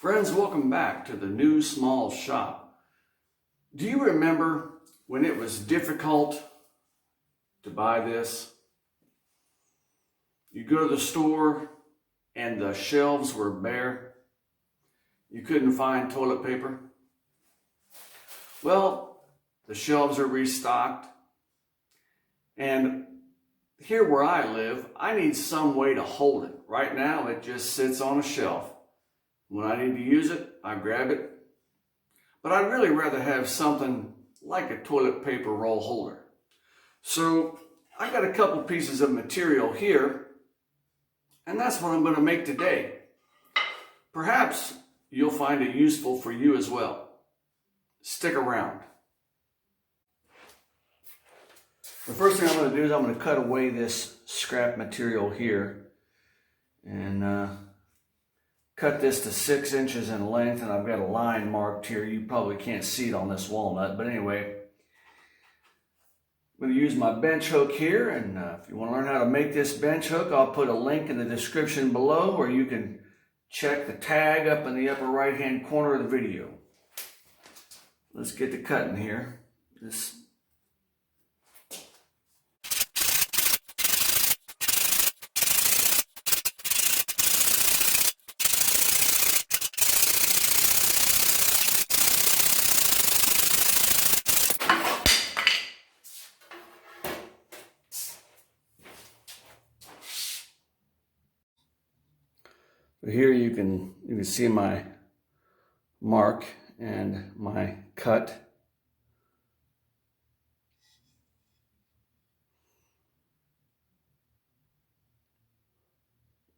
Friends, welcome back to the new small shop. Do you remember when it was difficult to buy this? You go to the store and the shelves were bare. You couldn't find toilet paper. Well, the shelves are restocked. And here where I live, I need some way to hold it. Right now, it just sits on a shelf. When I need to use it, I grab it. But I'd really rather have something like a toilet paper roll holder. So I got a couple pieces of material here, and that's what I'm going to make today. Perhaps you'll find it useful for you as well. Stick around. The first thing I'm going to do is I'm going to cut away this scrap material here and cut this to 6 inches in length, and I've got a line marked here. You probably can't see it on this walnut, but anyway, I'm going to use my bench hook here, and if you want to learn how to make this bench hook, I'll put a link in the description below, or you can check the tag up in the upper right hand corner of the video. Let's get to cutting here. Here you can see my mark and my cut.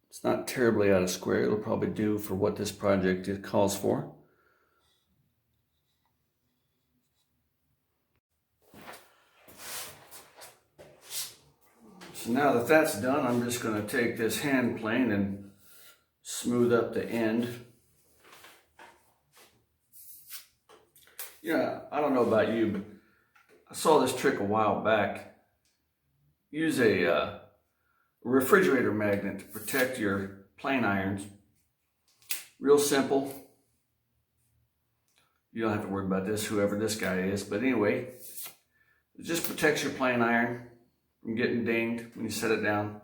It's not terribly out of square. It'll probably do for what this project calls for. So now that that's done, I'm just going to take this hand plane and smooth up the end. Yeah, I don't know about you, but I saw this trick a while back. Use a refrigerator magnet to protect your plane irons. Real simple. You don't have to worry about this, whoever this guy is. But anyway, it just protects your plane iron from getting dinged when you set it down.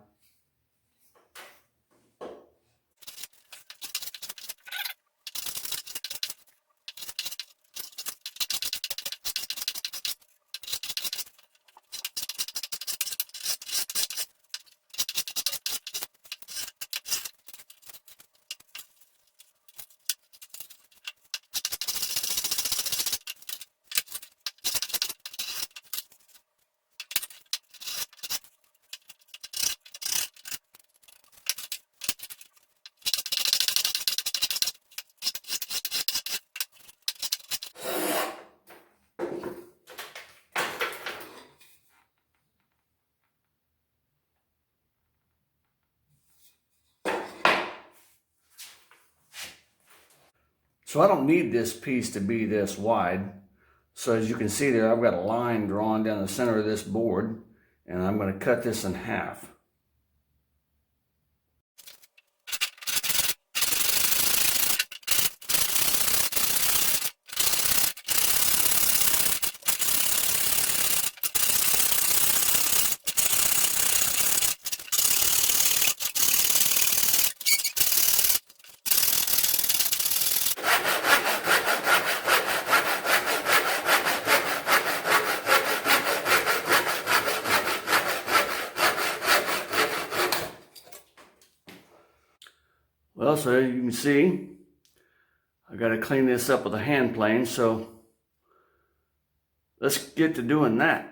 So I don't need this piece to be this wide. So as you can see there, I've got a line drawn down the center of this board, and I'm going to cut this in half. Well, so you can see, I got to clean this up with a hand plane, so let's get to doing that.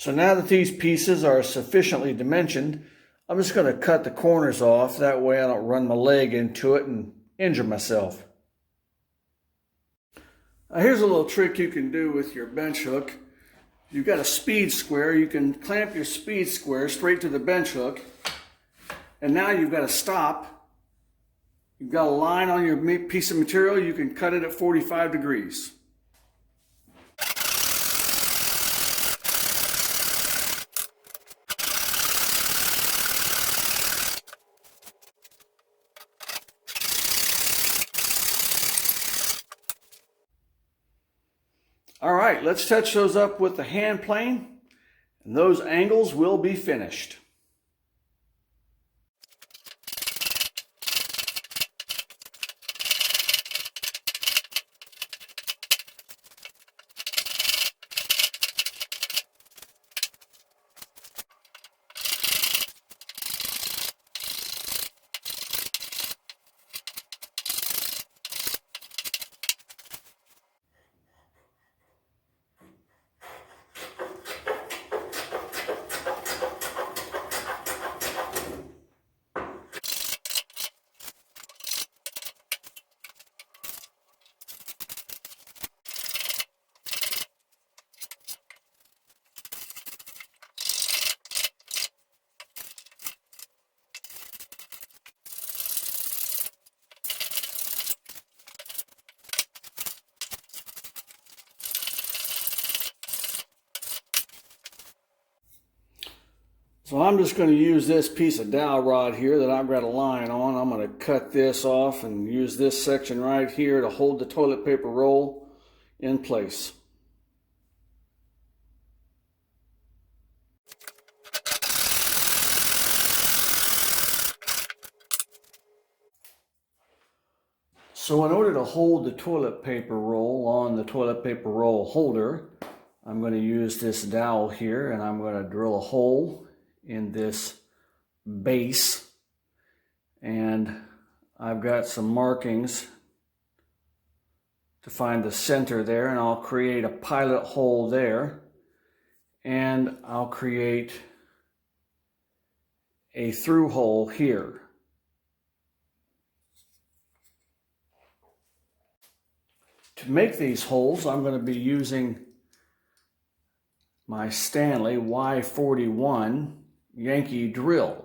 So now that these pieces are sufficiently dimensioned, I'm just going to cut the corners off. That way I don't run my leg into it and injure myself. Now here's a little trick you can do with your bench hook. You've got a speed square. You can clamp your speed square straight to the bench hook. And now you've got to stop. You've got a line on your piece of material. You can cut it at 45 degrees. All right, let's touch those up with the hand plane, and those angles will be finished. So I'm just going to use this piece of dowel rod here that I've got a line on. I'm going to cut this off and use this section right here to hold the toilet paper roll in place. So in order to hold the toilet paper roll on the toilet paper roll holder, I'm going to use this dowel here, and I'm going to drill a hole in this base, and I've got some markings to find the center there, and I'll create a pilot hole there, and I'll create a through hole here. To make these holes, I'm going to be using my Stanley Y41 Yankee drill.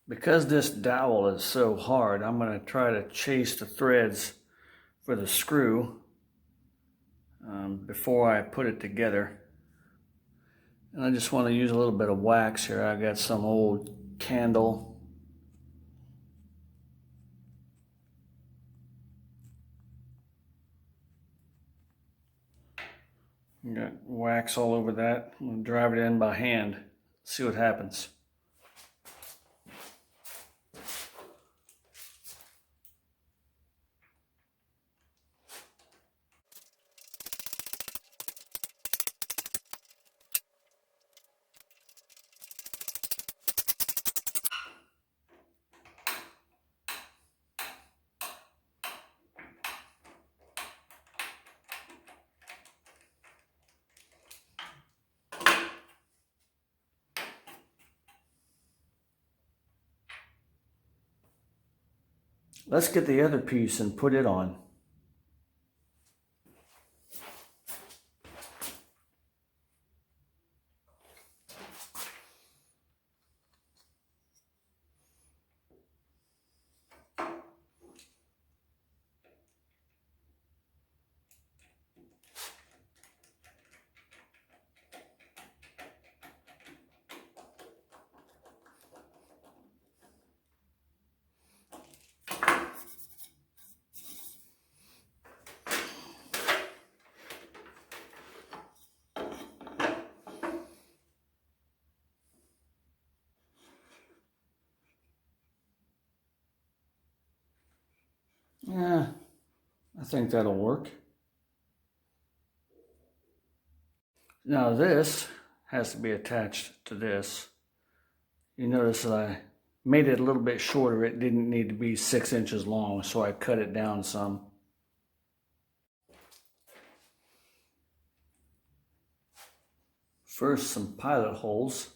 Because this dowel is so hard, I'm going to try to chase the threads for the screw before I put it together. And I just want to use a little bit of wax here. I got some old candle. Got wax all over that. I'm going to drive it in by hand. See what happens. Let's get the other piece and put it on. Yeah, I think that'll work. Now this has to be attached to this. You notice that I made it a little bit shorter. It didn't need to be 6 inches long, so I cut it down some. First, some pilot holes.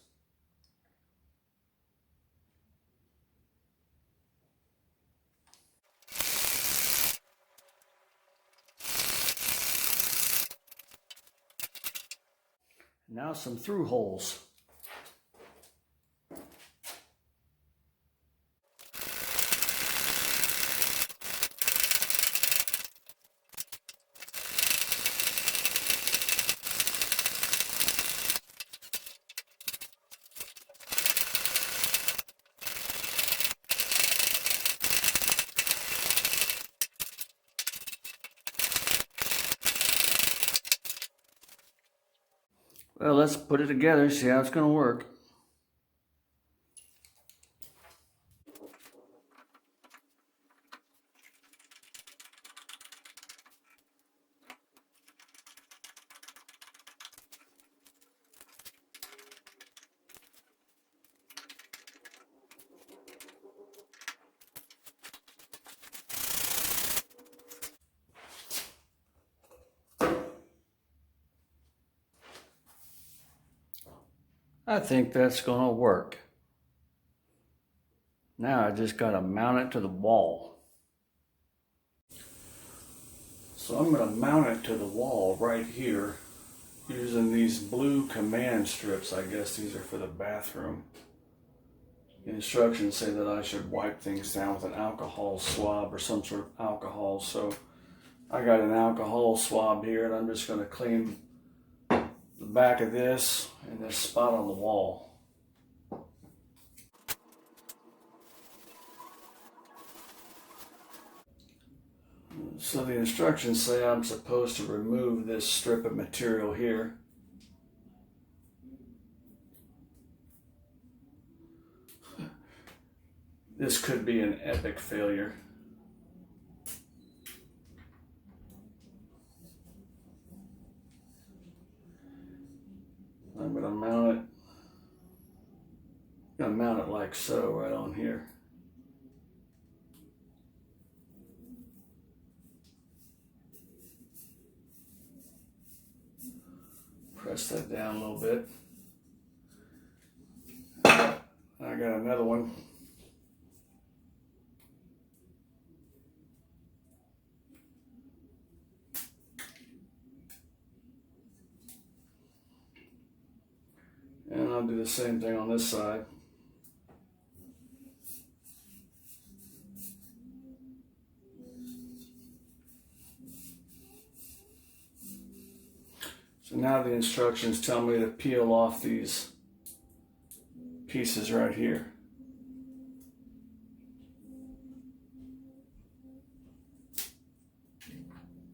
Now some through holes. Well, let's put it together, see how it's going to work. I think that's going to work. Now I just got to mount it to the wall. So I'm going to mount it to the wall right here using these blue command strips. I guess these are for the bathroom. The instructions say that I should wipe things down with an alcohol swab or some sort of alcohol. So I got an alcohol swab here, and I'm just going to clean the back of this and this spot on the wall. So the instructions say I'm supposed to remove this strip of material here. This could be an epic failure. I'm going to mount it like so right on here. Press that down a little bit. I got another one. And I'll do the same thing on this side. So now the instructions tell me to peel off these pieces right here.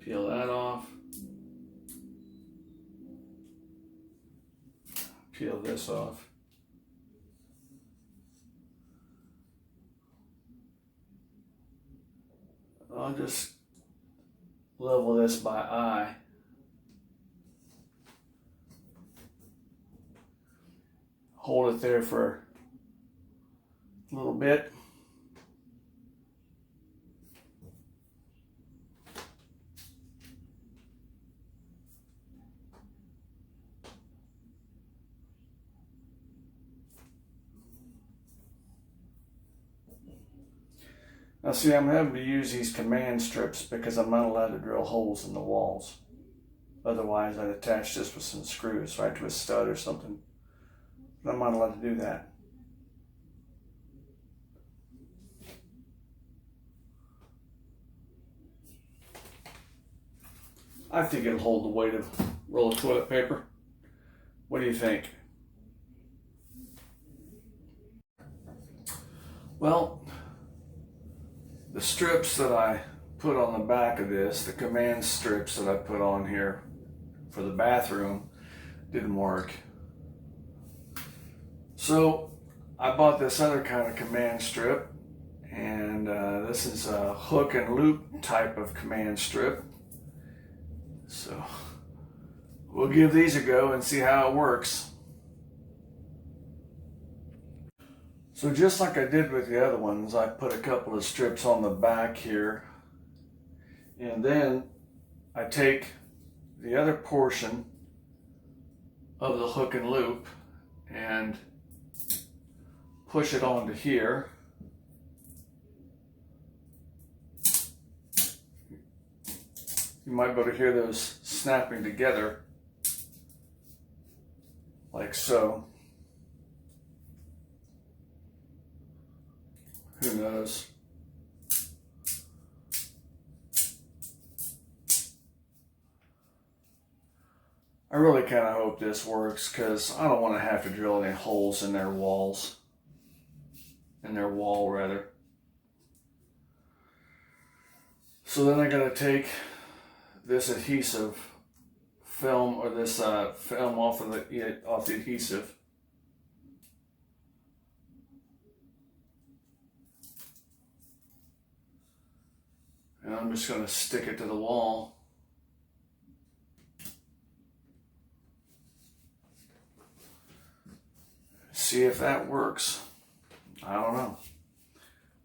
Peel that off. Peel this off. I'll just level this by eye. Hold it there for a little bit. Now see, I'm having to use these command strips because I'm not allowed to drill holes in the walls. Otherwise, I'd attach this with some screws right to a stud or something. But I'm not allowed to do that. I think it'll hold the weight of a roll of toilet paper. What do you think? Well, the strips that I put on the back of this, the command strips that I put on here for the bathroom, didn't work. So I bought this other kind of command strip, And this is a hook and loop type of command strip. So we'll give these a go and see how it works. So just like I did with the other ones, I put a couple of strips on the back here, and then I take the other portion of the hook and loop and push it onto here. You might be able to hear those snapping together like so. Who knows? I really kind of hope this works, because I don't want to have to drill any holes in their walls. In their wall, rather. So then I gotta take this adhesive film, or this film off the adhesive. And I'm just going to stick it to the wall. See if that works. I don't know.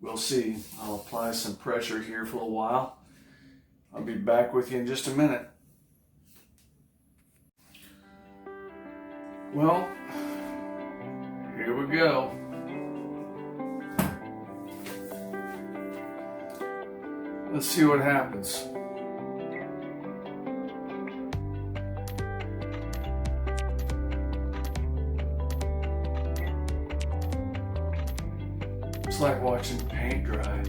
We'll see. I'll apply some pressure here for a while. I'll be back with you in just a minute. Well, here we go. Let's see what happens. It's like watching paint dry.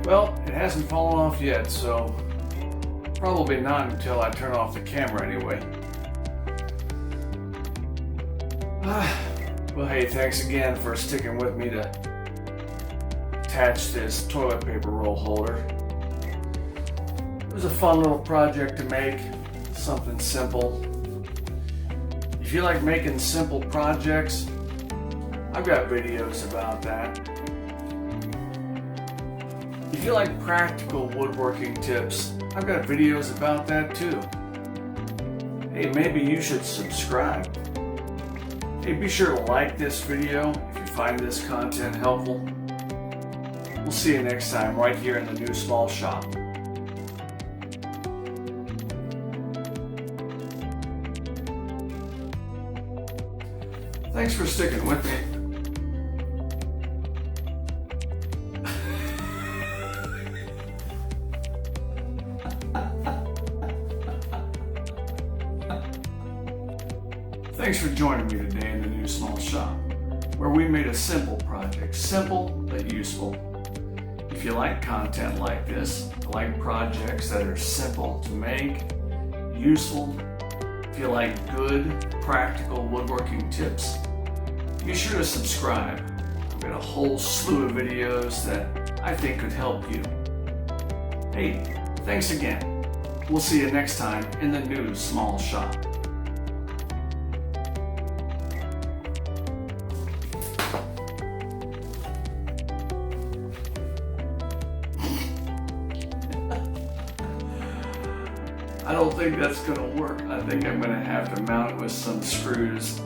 Well, it hasn't fallen off yet, so probably not until I turn off the camera anyway. Well, hey, thanks again for sticking with me to attach this toilet paper roll holder. It was a fun little project to make, something simple. If you like making simple projects, I've got videos about that. If you like practical woodworking tips, I've got videos about that too. Hey, maybe you should subscribe. Hey, be sure to like this video if you find this content helpful. We'll see you next time right here in the new small shop. Thanks for sticking with me. Thanks for joining me today in the new small shop, where we made a simple project, simple but useful. If you like content like this, like projects that are simple to make, useful, if you like good, practical woodworking tips, be sure to subscribe. I've got a whole slew of videos that I think could help you. Hey, thanks again. We'll see you next time in the new small shop. I don't think that's gonna work. I think I'm gonna have to mount it with some screws.